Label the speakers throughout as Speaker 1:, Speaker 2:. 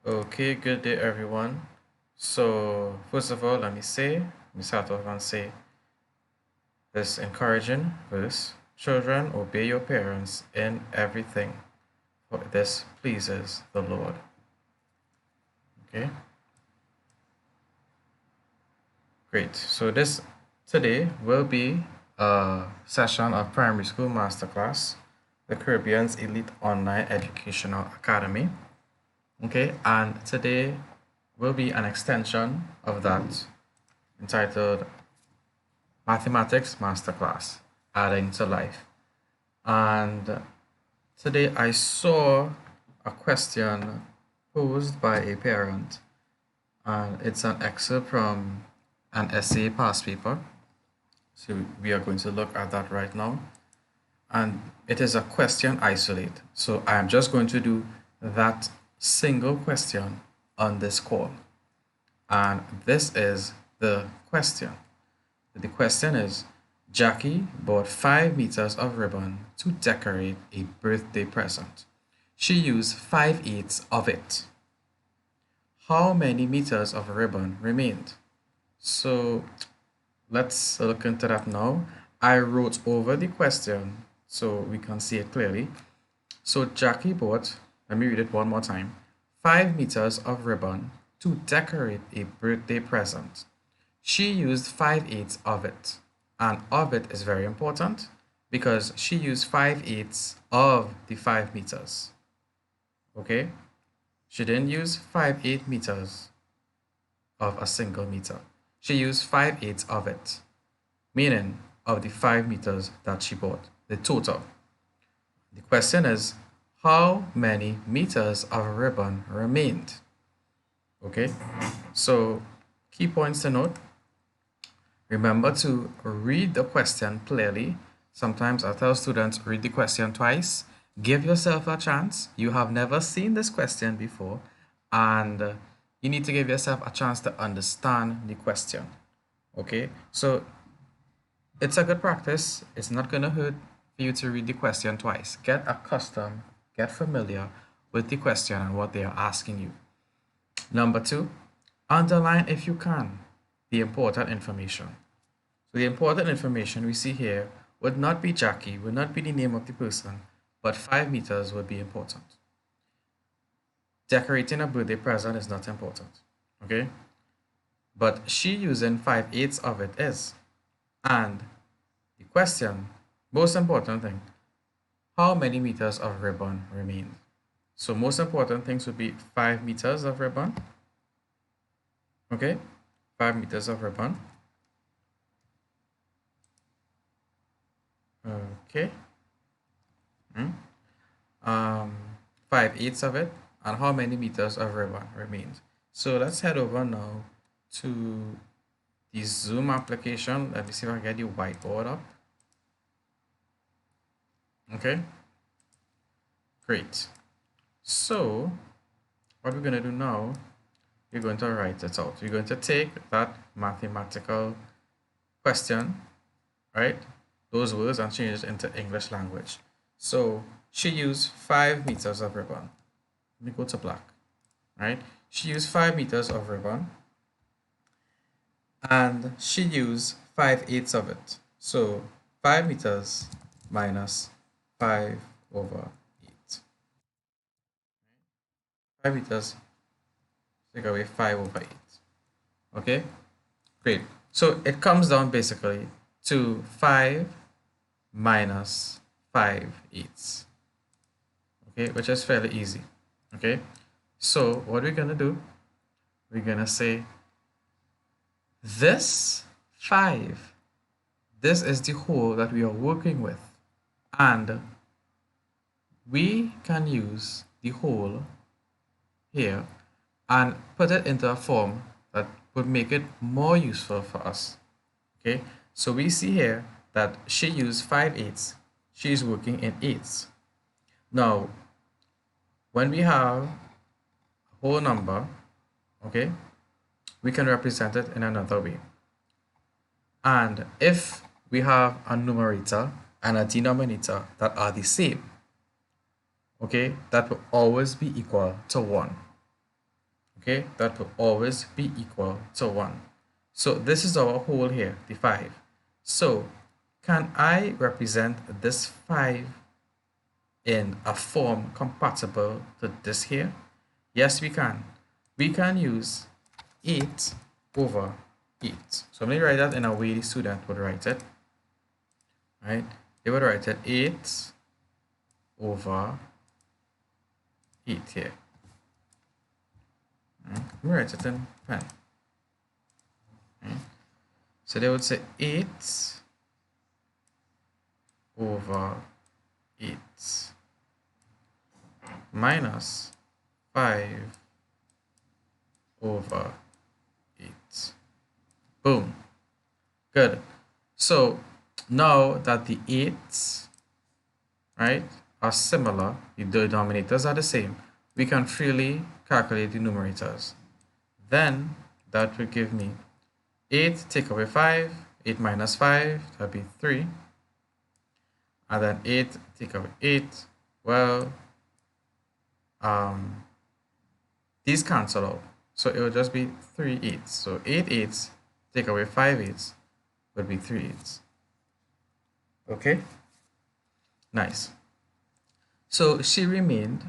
Speaker 1: Okay, good day everyone. So first of all, let me start off and say this encouraging verse. Children, obey your parents in everything, for this pleases the Lord. Okay, great. So this today will be a session of Primary School Masterclass, the Caribbean's elite online educational academy. Okay, and today will be an extension of that entitled Mathematics Masterclass, Adding to Life. And today I saw a question posed by a parent, and it's an excerpt from an essay past paper. So we are going to look at that right now. And it is a question isolate. So I am just going to do that single question on this call. And this is the question. The question is, Jackie bought 5 meters of ribbon to decorate a birthday present. She used 5/8 of it. How many meters of ribbon remained? So let's look into that now. I wrote over the question so we can see it clearly. So Jackie bought, let me read it one more time, 5 meters of ribbon to decorate a birthday present. She used 5/8 of it. And of it is very important because she used 5/8 of the 5 meters. Okay? She didn't use 5/8 meters of a single meter. She used 5/8 of it, meaning of the 5 meters that she bought, the total. The question is, how many meters of ribbon remained? Okay? So, key points to note. Remember to read the question clearly. Sometimes I tell students read the question twice. Give yourself a chance. You have never seen this question before, and you need to give yourself a chance to understand the question. Okay, so it's a good practice. It's not going to hurt for you to read the question twice. Get accustomed, get familiar with the question and what they are asking you. Number two, underline if you can the important information. So the important information we see here would not be Jackie, would not be the name of the person, but 5 meters would be important. Decorating a birthday present is not important, okay? But she using 5/8 of it is. And the question, most important thing, how many meters of ribbon remain? So most important things would be 5 meters of ribbon, okay? 5 meters of ribbon. Okay. Hmm? um, 5/8 of it, and how many meters of ribbon remains. So let's head over now to the Zoom application. Let me see if I get the whiteboard up. Okay, great. So what we're going to do now, you're going to write it out. You're going to take that mathematical question, right? Those words and change it into English language. So she used 5 meters of ribbon. Let me go to black, right? She used 5 meters of ribbon and she used 5/8 of it. So 5 meters minus 5 over 8. 5 meters, take away 5 over 8. Okay, great. So it comes down basically to 5 minus 5/8. Okay, which is fairly easy. Okay, so what we're going to do, we're going to say this 5, this is the whole that we are working with, and we can use the whole here and put it into a form that would make it more useful for us. Okay, so we see here that she used 5/8. She's working in eighths. Now, when we have a whole number, okay, we can represent it in another way. And if we have a numerator and a denominator that are the same, okay, that will always be equal to 1. okay, that will always be equal to 1. So this is our whole here, the 5. So can I represent this 5 in a form compatible to this here? Yes, we can. We can use 8 over 8. So let me write that in a way the student would write it. Right? They would write it 8 over 8 here. Right? Let me write it in pen. Right? So they would say 8 over 8 minus 5 over 8. Boom. Good. So now that the 8s, right, are similar, the denominators are the same, we can freely calculate the numerators. Then that will give me 8 take away 5, 8 minus 5, that would be 3. And then 8 take away 8, well, these cancel out. So it will just be 3 8s. So 8 8s take away 5 8s would be 3 8s. Okay? Nice. So she remained,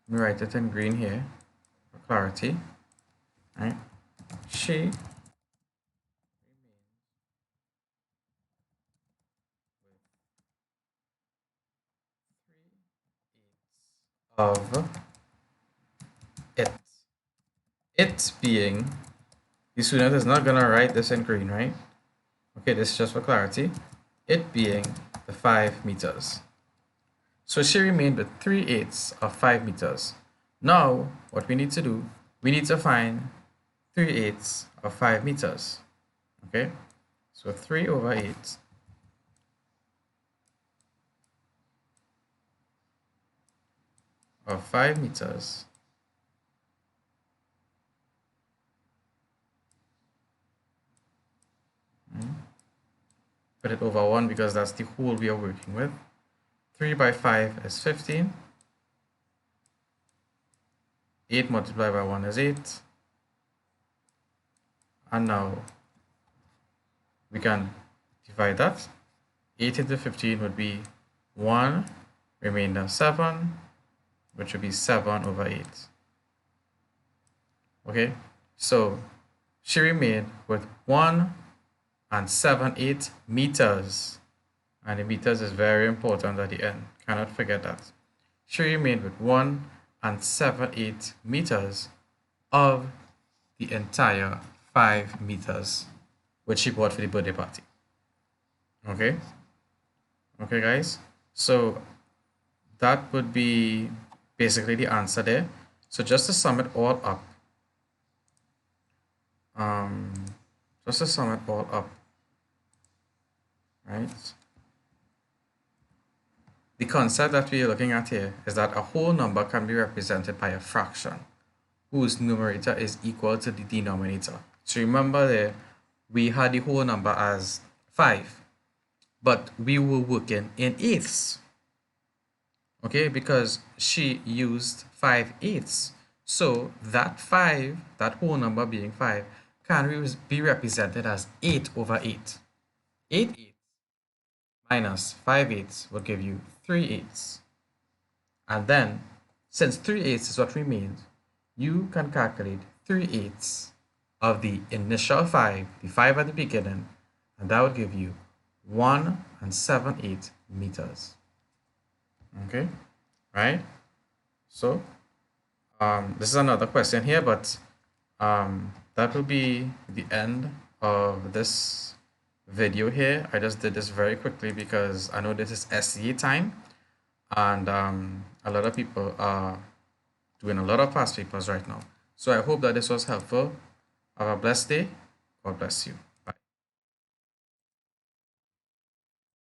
Speaker 1: let me write it in green here for clarity. Right? She of it. It being, the student is not going to write this in green, right? Okay, this is just for clarity. It being the 5 meters. So she remained with 3 eighths of 5 meters. Now, what we need to do, we need to find 3 eighths of 5 meters. Okay, so 3 over 8 of 5 meters put it over 1 because that's the whole we are working with. 3 by 5 is 15. 8 multiplied by 1 is 8. And now we can divide that. 8 into 15 would be 1, remainder 7, which would be 7 over 8. Okay, so she remained with 1 and 7/8 meters. And the meters is very important at the end. Cannot forget that. She remained with 1 and 7/8 meters of the entire 5 meters, which she bought for the birthday party. Okay? Okay, guys? So that would be basically the answer there. So just to sum it all up, right? The concept that we are looking at here is that a whole number can be represented by a fraction whose numerator is equal to the denominator. So remember there, we had the whole number as 5, but we were working in eighths. Okay, because she used 5 eighths. So that 5, that whole number being 5, can be represented as 8 over 8. 8 eighths minus 5 eighths will give you 3 eighths. And then, since 3 eighths is what remains, you can calculate 3 eighths of the initial 5, the 5 at the beginning, and that would give you 1 and 7/8 meters. Okay, right? So, this is another question here, but that will be the end of this video here. I just did this very quickly because I know this is SEA time, and a lot of people are doing a lot of past papers right now. So I hope that this was helpful. Have a blessed day. God bless you.